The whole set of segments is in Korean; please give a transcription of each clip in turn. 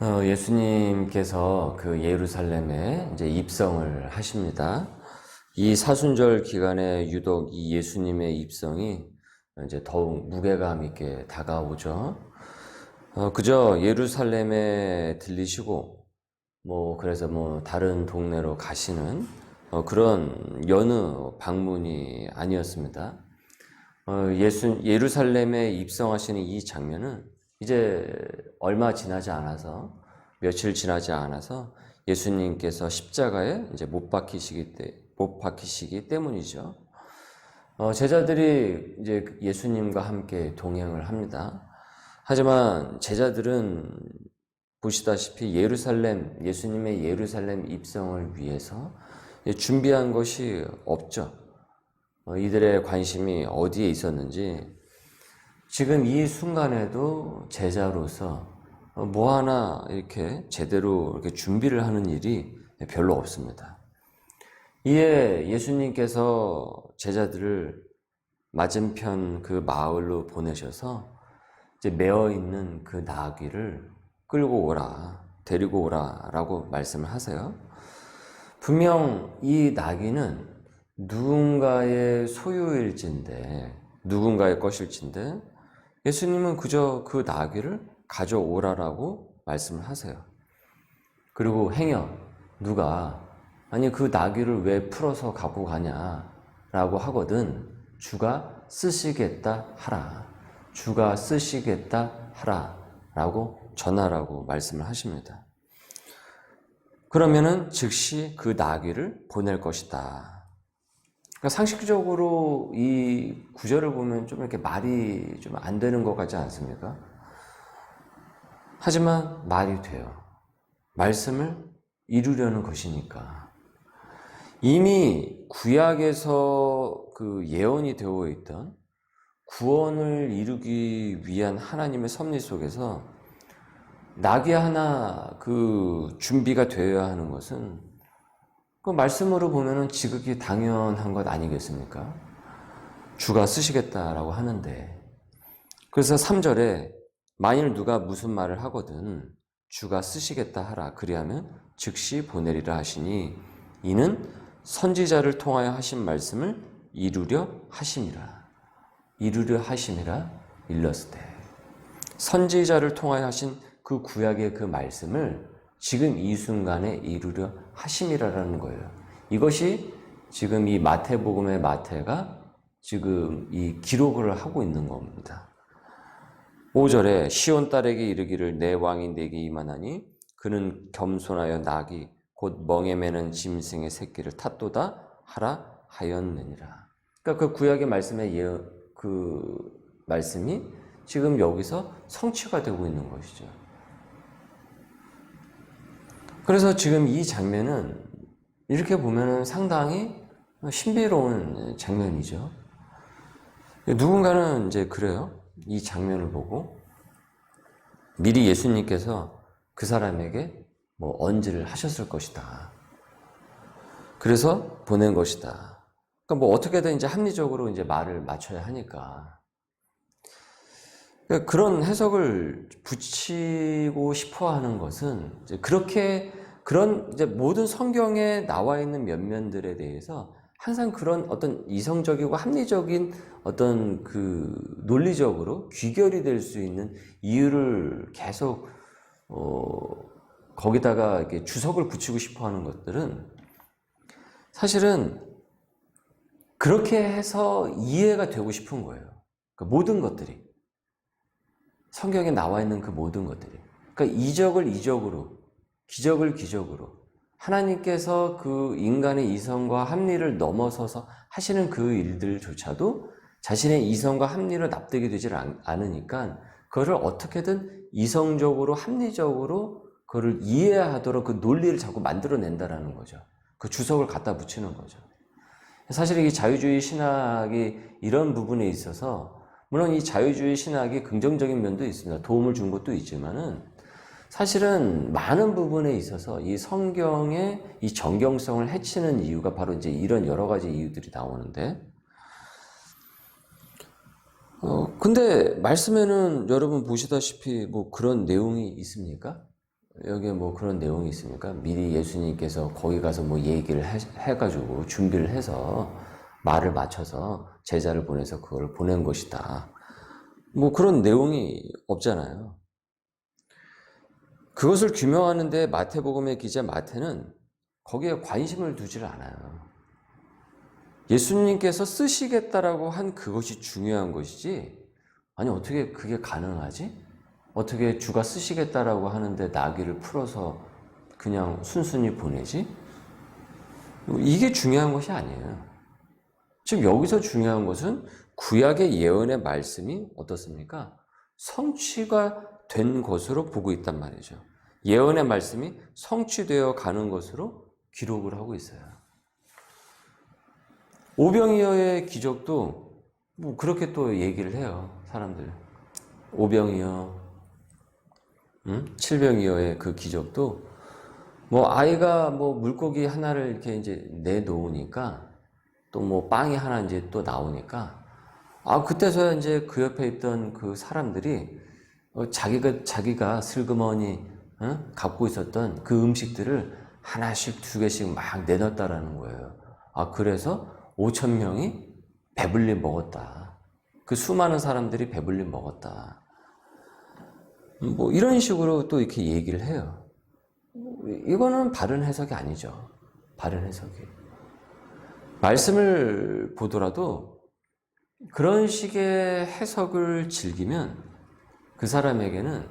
예수님께서 그 예루살렘에 이제 입성을 하십니다. 이 사순절 기간에 유독 이 예수님의 입성이 이제 더욱 무게감 있게 다가오죠. 그저 예루살렘에 들리시고, 그래서 다른 동네로 가시는 그런 여느 방문이 아니었습니다. 예루살렘에 입성하시는 이 장면은 이제 얼마 지나지 않아서, 며칠 지나지 않아서 예수님께서 십자가에 이제 못 박히시기 때문이죠. 제자들이 이제 예수님과 함께 동행을 합니다. 하지만 제자들은 보시다시피 예수님의 예루살렘 입성을 위해서 준비한 것이 없죠. 이들의 관심이 어디에 있었는지 지금 이 순간에도 제자로서 뭐 하나 이렇게 제대로 이렇게 준비를 하는 일이 별로 없습니다. 이에 예수님께서 제자들을 맞은편 그 마을로 보내셔서 이제 매어 있는 그 나귀를 끌고 오라, 데리고 오라라고 말씀을 하세요. 분명 이 나귀는 누군가의 소유일진데, 누군가의 것일진데 예수님은 그저 그 나귀를 가져오라라고 말씀을 하세요. 그리고 행여 누가 아니 그 나귀를 왜 풀어서 갖고 가냐라고 하거든 주가 쓰시겠다 하라, 주가 쓰시겠다 하라라고 전하라고 말씀을 하십니다. 그러면은 즉시 그 나귀를 보낼 것이다. 그러니까 상식적으로 이 구절을 보면 좀 이렇게 말이 좀 안 되는 것 같지 않습니까? 하지만 말이 돼요. 말씀을 이루려는 것이니까. 이미 구약에서 그 예언이 되어 있던 구원을 이루기 위한 하나님의 섭리 속에서 나귀 하나 그 준비가 되어야 하는 것은 그 말씀으로 보면은 지극히 당연한 것 아니겠습니까? 주가 쓰시겠다라고 하는데, 그래서 3절에 만일 누가 무슨 말을 하거든 주가 쓰시겠다 하라, 그리하면 즉시 보내리라 하시니 이는 선지자를 통하여 하신 말씀을 이루려 하심이라. 이루려 하심이라 일렀으되, 선지자를 통하여 하신 그 구약의 그 말씀을 지금 이 순간에 이루려 하심이라는 거예요. 이것이 지금 이 마태복음의 마태가 지금 이 기록을 하고 있는 겁니다. 5절에 시온 딸에게 이르기를 내 왕이 내게 임하나니 그는 겸손하여 나귀 곧 멍에 매는 짐승의 새끼를 탔도다 하라 하였느니라. 그러니까 그 구약의 말씀의 그 말씀이 지금 여기서 성취가 되고 있는 것이죠. 그래서 지금 이 장면은 이렇게 보면은 상당히 신비로운 장면이죠. 누군가는 이제 그래요. 이 장면을 보고 미리 예수님께서 그 사람에게 언지를 하셨을 것이다. 그래서 보낸 것이다. 그러니까 어떻게든 이제 합리적으로 이제 말을 맞춰야 하니까. 그러니까 그런 해석을 붙이고 싶어 하는 것은 이제 그런 이제 모든 성경에 나와 있는 면면들에 대해서 항상 그런 어떤 이성적이고 합리적인 어떤 그 논리적으로 귀결이 될 수 있는 이유를 계속 거기다가 이렇게 주석을 붙이고 싶어 하는 것들은 사실은 그렇게 해서 이해가 되고 싶은 거예요. 그러니까 모든 것들이. 성경에 나와 있는 그 모든 것들이. 그러니까 이적을 이적으로, 기적을 기적으로 하나님께서 그 인간의 이성과 합리를 넘어서서 하시는 그 일들조차도 자신의 이성과 합리로 납득이 되질 않으니까 그거를 어떻게든 이성적으로 합리적으로 그거를 이해하도록 그 논리를 자꾸 만들어낸다라는 거죠. 그 주석을 갖다 붙이는 거죠. 사실 이 자유주의 신학이 이런 부분에 있어서 물론 이 자유주의 신학이 긍정적인 면도 있습니다. 도움을 준 것도 있지만은 사실은 많은 부분에 있어서 이 성경의 이 정경성을 해치는 이유가 바로 이제 이런 여러 가지 이유들이 나오는데, 근데 말씀에는 여러분 보시다시피 그런 내용이 있습니까? 여기에 뭐 그런 내용이 있습니까? 미리 예수님께서 거기 가서 뭐 얘기를 해가지고 준비를 해서 말을 맞춰서 제자를 보내서 그걸 보낸 것이다. 뭐 그런 내용이 없잖아요. 그것을 규명하는데 마태복음의 기자 마태는 거기에 관심을 두질 않아요. 예수님께서 쓰시겠다라고 한 그것이 중요한 것이지, 아니 어떻게 그게 가능하지? 어떻게 주가 쓰시겠다라고 하는데 나귀를 풀어서 그냥 순순히 보내지? 이게 중요한 것이 아니에요. 지금 여기서 중요한 것은 구약의 예언의 말씀이 어떻습니까? 성취가 된 것으로 보고 있단 말이죠. 예언의 말씀이 성취되어 가는 것으로 기록을 하고 있어요. 오병이어의 기적도 뭐 그렇게 또 얘기를 해요, 사람들. 오병이어, 칠병이어의 그 기적도 뭐 아이가 뭐 물고기 하나를 이렇게 이제 내놓으니까 또 뭐 빵이 하나 이제 또 나오니까 그때서야 이제 그 옆에 있던 그 사람들이 자기가 슬그머니 갖고 있었던 그 음식들을 하나씩 두 개씩 막 내놨다라는 거예요. 그래서 5,000명이 배불리 먹었다. 그 수많은 사람들이 배불리 먹었다. 뭐 이런 식으로 또 이렇게 얘기를 해요. 이거는 바른 해석이 아니죠. 바른 해석이. 말씀을 보더라도 그런 식의 해석을 즐기면 그 사람에게는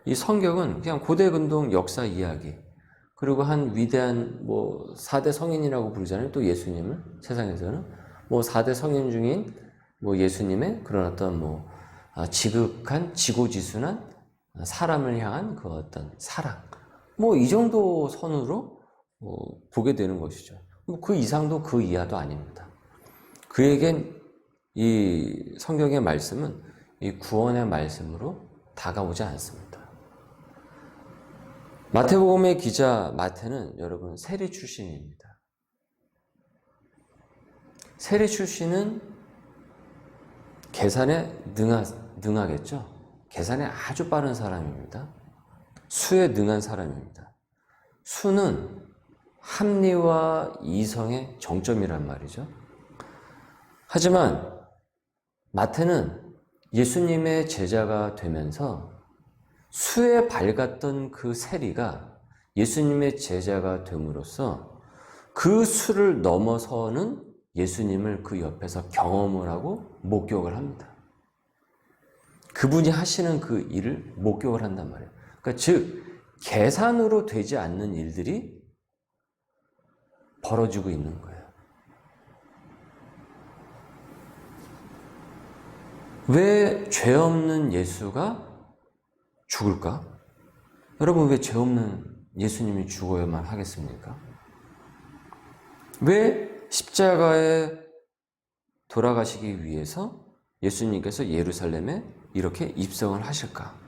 이 성경은 그냥 고대 근동 역사 이야기, 그리고 한 위대한 뭐 4대 성인이라고 부르잖아요. 또 예수님을 세상에서는 뭐 4대 성인 중인 뭐 예수님의 그런 어떤 뭐 지극한 지고지순한 사람을 향한 그 어떤 사랑, 뭐 이 정도 선으로 보게 되는 것이죠. 뭐 그 이상도 그 이하도 아닙니다. 그에겐 이 성경의 말씀은 이 구원의 말씀으로 다가오지 않습니다. 마태복음의 기자 마태는 여러분 세리 출신입니다. 세리 출신은 계산에 능하겠죠. 계산에 아주 빠른 사람입니다. 수에 능한 사람입니다. 수는 합리와 이성의 정점이란 말이죠. 하지만 마태는 예수님의 제자가 되면서 수에 밝았던 그 세리가 예수님의 제자가 됨으로써 그 수를 넘어서는 예수님을 그 옆에서 경험을 하고 목격을 합니다. 그분이 하시는 그 일을 목격을 한단 말이에요. 그러니까 즉 계산으로 되지 않는 일들이 벌어지고 있는 거예요. 왜 죄 없는 예수가 죽을까? 여러분, 왜 죄 없는 예수님이 죽어야만 하겠습니까? 왜 십자가에 돌아가시기 위해서 예수님께서 예루살렘에 이렇게 입성을 하실까?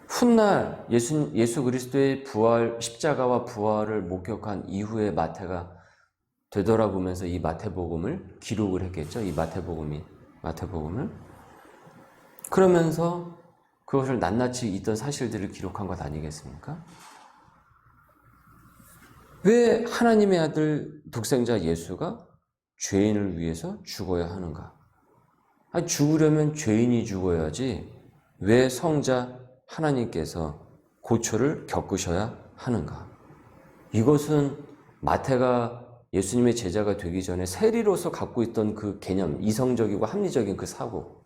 훗날 예수 그리스도의 부활, 십자가와 부활을 목격한 이후에 마태가 되돌아보면서 이 마태복음을 기록을 했겠죠. 이 마태복음을. 그러면서 그것을 낱낱이 있던 사실들을 기록한 것 아니겠습니까? 왜 하나님의 아들 독생자 예수가 죄인을 위해서 죽어야 하는가? 죽으려면 죄인이 죽어야지 왜 성자 하나님께서 고초를 겪으셔야 하는가? 이것은 마태가 예수님의 제자가 되기 전에 세리로서 갖고 있던 그 개념, 이성적이고 합리적인 그 사고,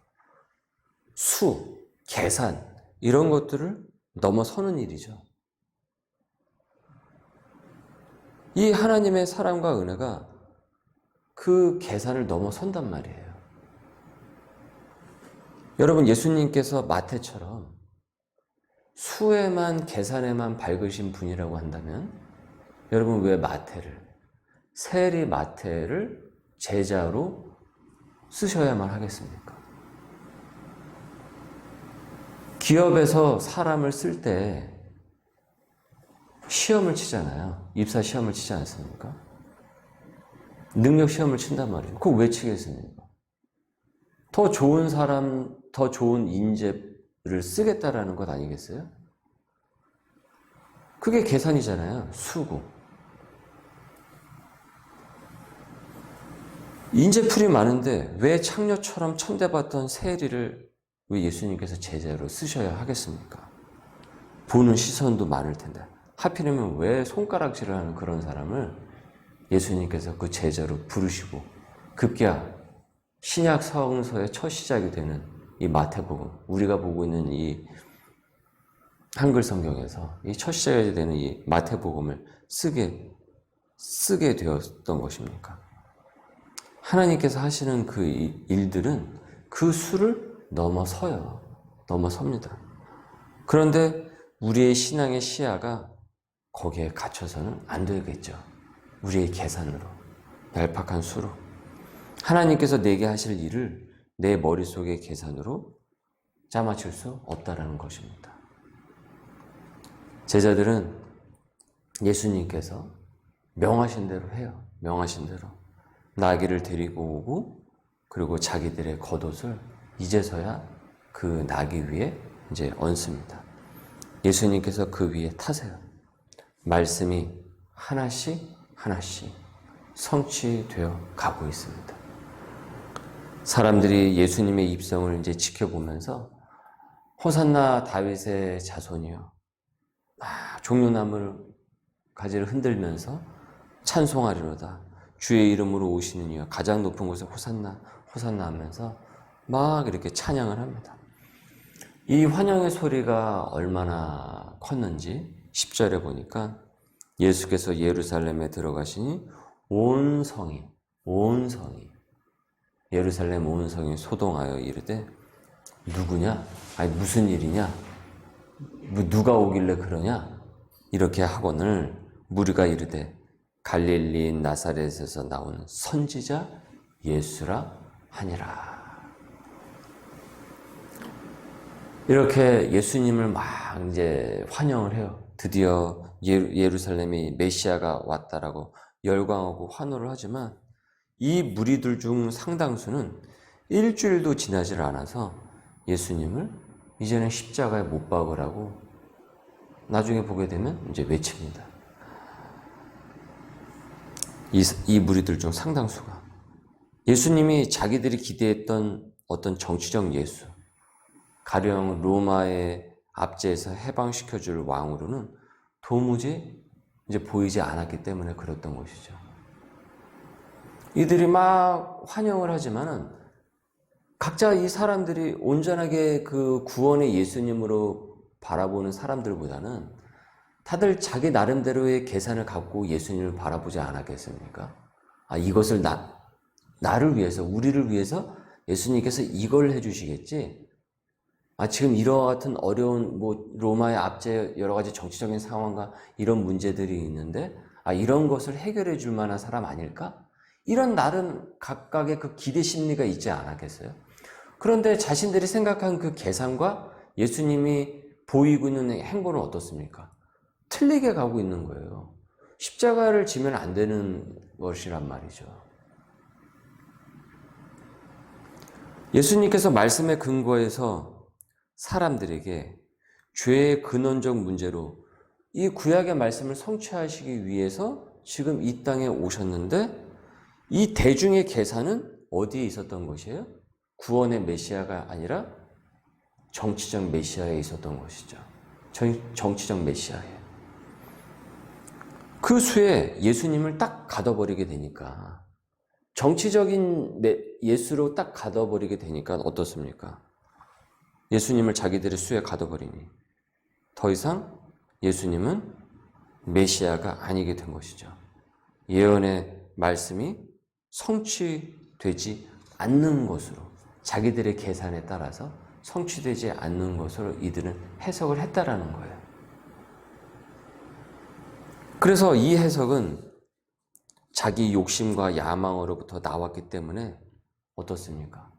수, 계산 이런 것들을 넘어서는 일이죠. 이 하나님의 사랑과 은혜가 그 계산을 넘어선단 말이에요. 여러분, 예수님께서 마태처럼 수에만 계산에만 밝으신 분이라고 한다면 여러분 왜 세리 마태를 제자로 쓰셔야만 하겠습니까? 기업에서 사람을 쓸 때 시험을 치잖아요. 입사 시험을 치지 않습니까? 능력 시험을 친단 말이에요. 그거 왜 치겠습니까? 더 좋은 사람, 더 좋은 인재를 쓰겠다라는 것 아니겠어요? 그게 계산이잖아요. 수고. 인재풀이 많은데 왜 창녀처럼 천대받던 세리를 왜 예수님께서 제자로 쓰셔야 하겠습니까? 보는 시선도 많을 텐데 하필이면 왜 손가락질을 하는 그런 사람을 예수님께서 그 제자로 부르시고 급기야 신약 성서의 첫 시작이 되는 이 마태복음, 우리가 보고 있는 이 한글 성경에서 이 첫 시작이 되는 이 마태복음을 쓰게 되었던 것입니까? 하나님께서 하시는 그 일들은 그 수를 넘어서요. 넘어섭니다. 그런데 우리의 신앙의 시야가 거기에 갇혀서는 안 되겠죠. 우리의 계산으로, 얄팍한 수로. 하나님께서 내게 하실 일을 내 머릿속의 계산으로 짜맞출 수 없다라는 것입니다. 제자들은 예수님께서 명하신 대로 해요. 명하신 대로. 나귀를 데리고 오고 그리고 자기들의 겉옷을 이제서야 그 나귀 위에 이제 얹습니다. 예수님께서 그 위에 타세요. 말씀이 하나씩 하나씩 성취되어 가고 있습니다. 사람들이 예수님의 입성을 이제 지켜보면서 호산나 다윗의 자손이요. 종려나무 가지를 흔들면서 찬송하리로다. 주의 이름으로 오시는 이여 가장 높은 곳에 호산나 호산나 하면서 막 이렇게 찬양을 합니다. 이 환영의 소리가 얼마나 컸는지 10절에 보니까 예수께서 예루살렘에 들어가시니 온 성이 예루살렘 온 성이 소동하여 이르되 누구냐? 아니 무슨 일이냐? 누가 오길래 그러냐? 이렇게 하거늘 무리가 이르되 갈릴리인 나사렛에서 나온 선지자 예수라 하니라. 이렇게 예수님을 막 이제 환영을 해요. 드디어 예루살렘이 메시아가 왔다라고 열광하고 환호를 하지만 이 무리들 중 상당수는 일주일도 지나질 않아서 예수님을 이제는 십자가에 못 박으라고 나중에 보게 되면 이제 외칩니다. 이 무리들 중 상당수가 예수님이 자기들이 기대했던 어떤 정치적 예수, 가령 로마의 압제에서 해방시켜줄 왕으로는 도무지 이제 보이지 않았기 때문에 그랬던 것이죠. 이들이 막 환영을 하지만은 각자 이 사람들이 온전하게 그 구원의 예수님으로 바라보는 사람들보다는 다들 자기 나름대로의 계산을 갖고 예수님을 바라보지 않았겠습니까? 이것을 나를 위해서, 우리를 위해서 예수님께서 이걸 해주시겠지? 지금 이와 같은 어려운 로마의 압제 여러 가지 정치적인 상황과 이런 문제들이 있는데 이런 것을 해결해 줄 만한 사람 아닐까? 이런 나름 각각의 그 기대 심리가 있지 않았겠어요? 그런데 자신들이 생각한 그 계산과 예수님이 보이고 있는 행보는 어떻습니까? 틀리게 가고 있는 거예요. 십자가를 지면 안 되는 것이란 말이죠. 예수님께서 말씀의 근거에서 사람들에게 죄의 근원적 문제로 이 구약의 말씀을 성취하시기 위해서 지금 이 땅에 오셨는데 이 대중의 계산은 어디에 있었던 것이에요? 구원의 메시아가 아니라 정치적 메시아에 있었던 것이죠. 정치적 메시아에. 그 수에 예수님을 딱 가둬버리게 되니까 정치적인 예수로 딱 가둬버리게 되니까 어떻습니까? 예수님을 자기들의 수에 가둬버리니 더 이상 예수님은 메시아가 아니게 된 것이죠. 예언의 말씀이 성취되지 않는 것으로 자기들의 계산에 따라서 성취되지 않는 것으로 이들은 해석을 했다라는 거예요. 그래서 이 해석은 자기 욕심과 야망으로부터 나왔기 때문에 어떻습니까?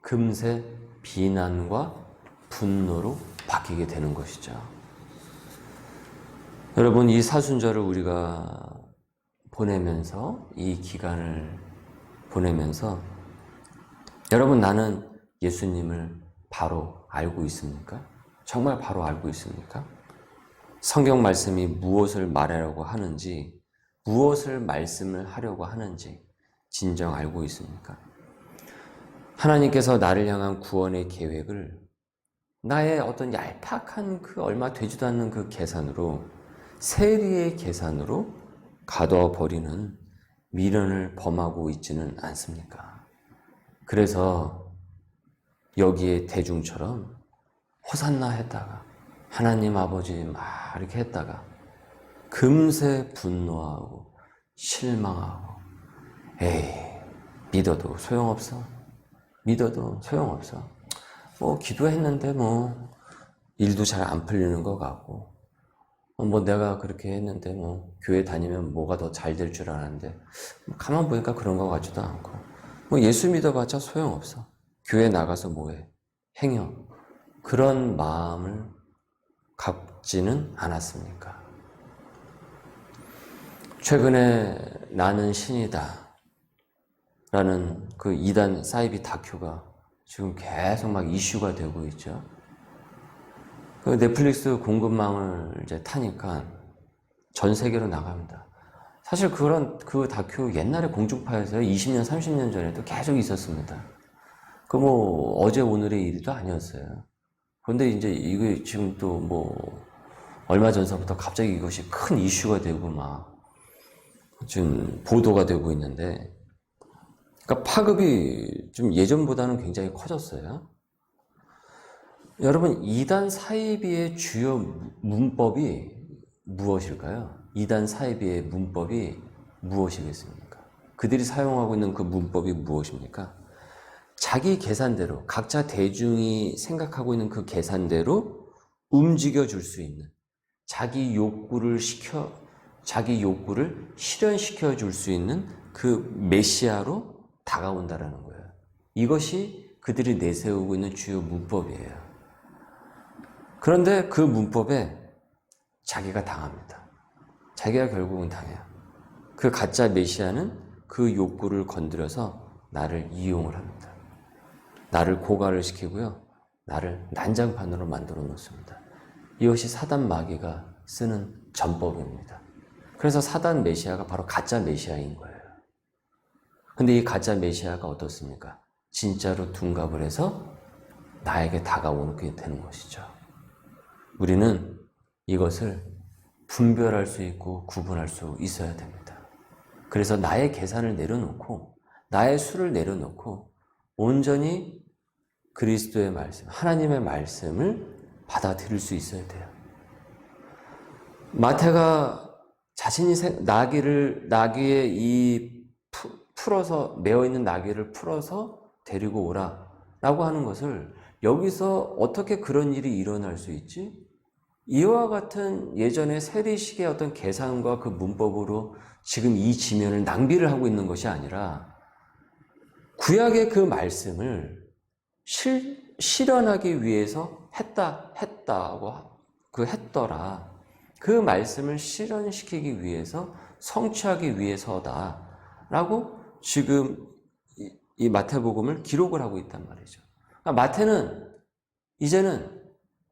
금세 비난과 분노로 바뀌게 되는 것이죠. 여러분, 이 사순절을 우리가 보내면서, 이 기간을 보내면서 여러분, 나는 예수님을 바로 알고 있습니까? 정말 바로 알고 있습니까? 성경 말씀이 무엇을 말하려고 하는지, 무엇을 말씀을 하려고 하는지 진정 알고 있습니까? 하나님께서 나를 향한 구원의 계획을 나의 어떤 얄팍한 그 얼마 되지도 않는 그 계산으로, 세리의 계산으로 가둬버리는 미련을 범하고 있지는 않습니까? 그래서 여기에 대중처럼 호산나 했다가 하나님 아버지 막 이렇게 했다가 금세 분노하고 실망하고 에이 믿어도 소용없어. 믿어도 소용없어. 뭐 기도했는데 뭐 일도 잘 안 풀리는 것 같고 뭐 내가 그렇게 했는데 뭐 교회 다니면 뭐가 더 잘 될 줄 알았는데 가만 보니까 그런 것 같지도 않고 뭐 예수 믿어봤자 소용없어. 교회 나가서 뭐해? 행여. 그런 마음을 갖지는 않았습니까? 최근에 나는 신이다 라는 그 이단 사이비 다큐가 지금 계속 막 이슈가 되고 있죠. 그 넷플릭스 공급망을 이제 타니까 전 세계로 나갑니다. 사실 그 다큐 옛날에 공중파에서 20년, 30년 전에도 계속 있었습니다. 그 뭐 어제 오늘의 일도 아니었어요. 그런데 이제 이게 지금 또 뭐 얼마 전서부터 갑자기 이것이 큰 이슈가 되고 막 지금 보도가 되고 있는데, 그러니까 파급이 좀 예전보다는 굉장히 커졌어요. 여러분, 이단 사이비의 주요 문법이 무엇일까요? 이단 사이비의 문법이 무엇이겠습니까? 그들이 사용하고 있는 그 문법이 무엇입니까? 자기 계산대로, 각자 대중이 생각하고 있는 그 계산대로 움직여 줄 수 있는, 자기 욕구를 실현시켜 줄 수 있는 그 메시아로 다가온다라는 거예요. 이것이 그들이 내세우고 있는 주요 문법이에요. 그런데 그 문법에 자기가 당합니다. 자기가 결국은 당해요. 그 가짜 메시아는 그 욕구를 건드려서 나를 이용을 합니다. 나를 고갈을 시키고요. 나를 난장판으로 만들어 놓습니다. 이것이 사단 마귀가 쓰는 전법입니다. 그래서 사단 메시아가 바로 가짜 메시아인 거예요. 근데 이 가짜 메시아가 어떻습니까? 진짜로 둔갑을 해서 나에게 다가오게 되는 것이죠. 우리는 이것을 분별할 수 있고 구분할 수 있어야 됩니다. 그래서 나의 계산을 내려놓고 나의 수를 내려놓고 온전히 그리스도의 말씀, 하나님의 말씀을 받아들일 수 있어야 돼요. 마태가 자신이 나귀에 풀어서 메어 있는 나귀를 풀어서 데리고 오라라고 하는 것을 여기서 어떻게 그런 일이 일어날 수 있지? 이와 같은 예전의 세리식의 어떤 계산과 그 문법으로 지금 이 지면을 낭비를 하고 있는 것이 아니라 구약의 그 말씀을 실현하기 위해서 했더라. 그 말씀을 실현시키기 위해서 성취하기 위해서다라고 지금 이 마태복음을 기록을 하고 있단 말이죠. 그러니까 마태는 이제는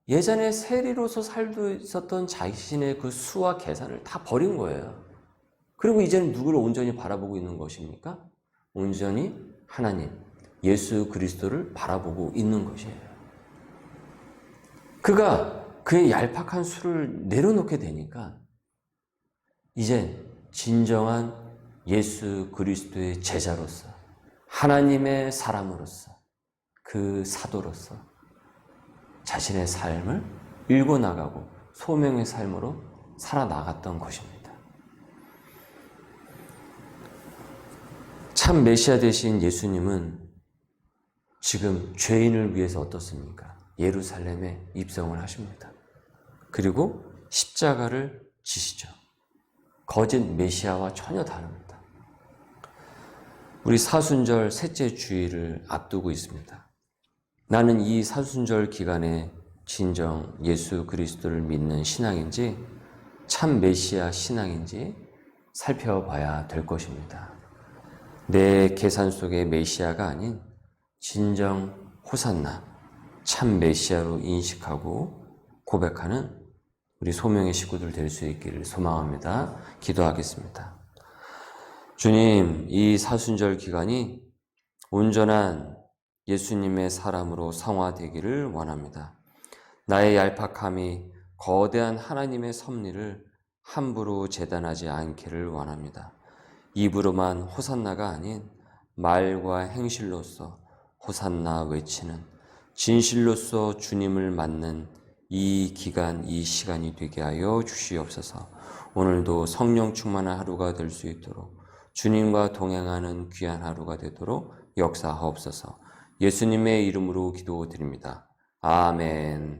예전에 세리로서 살고 있었던 자신의 그 수와 계산을 다 버린 거예요. 그리고 이제는 누구를 온전히 바라보고 있는 것입니까? 온전히 하나님, 예수 그리스도를 바라보고 있는 것이에요. 그가 그의 얄팍한 수를 내려놓게 되니까 이제 진정한 예수 그리스도의 제자로서, 하나님의 사람으로서, 그 사도로서 자신의 삶을 일궈 나가고 소명의 삶으로 살아나갔던 것입니다. 참 메시아 되신 예수님은 지금 죄인을 위해서 어떻습니까? 예루살렘에 입성을 하십니다. 그리고 십자가를 지시죠. 거짓 메시아와 전혀 다릅니다. 우리 사순절 셋째 주일을 앞두고 있습니다. 나는 이 사순절 기간에 진정 예수 그리스도를 믿는 신앙인지 참 메시아 신앙인지 살펴봐야 될 것입니다. 내 계산 속의 메시아가 아닌 진정 호산나 참 메시아로 인식하고 고백하는 우리 소명의 식구들 될 수 있기를 소망합니다. 기도하겠습니다. 주님, 이 사순절 기간이 온전한 예수님의 사람으로 성화되기를 원합니다. 나의 얄팍함이 거대한 하나님의 섭리를 함부로 재단하지 않기를 원합니다. 입으로만 호산나가 아닌 말과 행실로서 호산나 외치는, 진실로서 주님을 맞는 이 기간, 이 시간이 되게 하여 주시옵소서. 오늘도 성령 충만한 하루가 될 수 있도록, 주님과 동행하는 귀한 하루가 되도록 역사하옵소서. 예수님의 이름으로 기도드립니다. 아멘.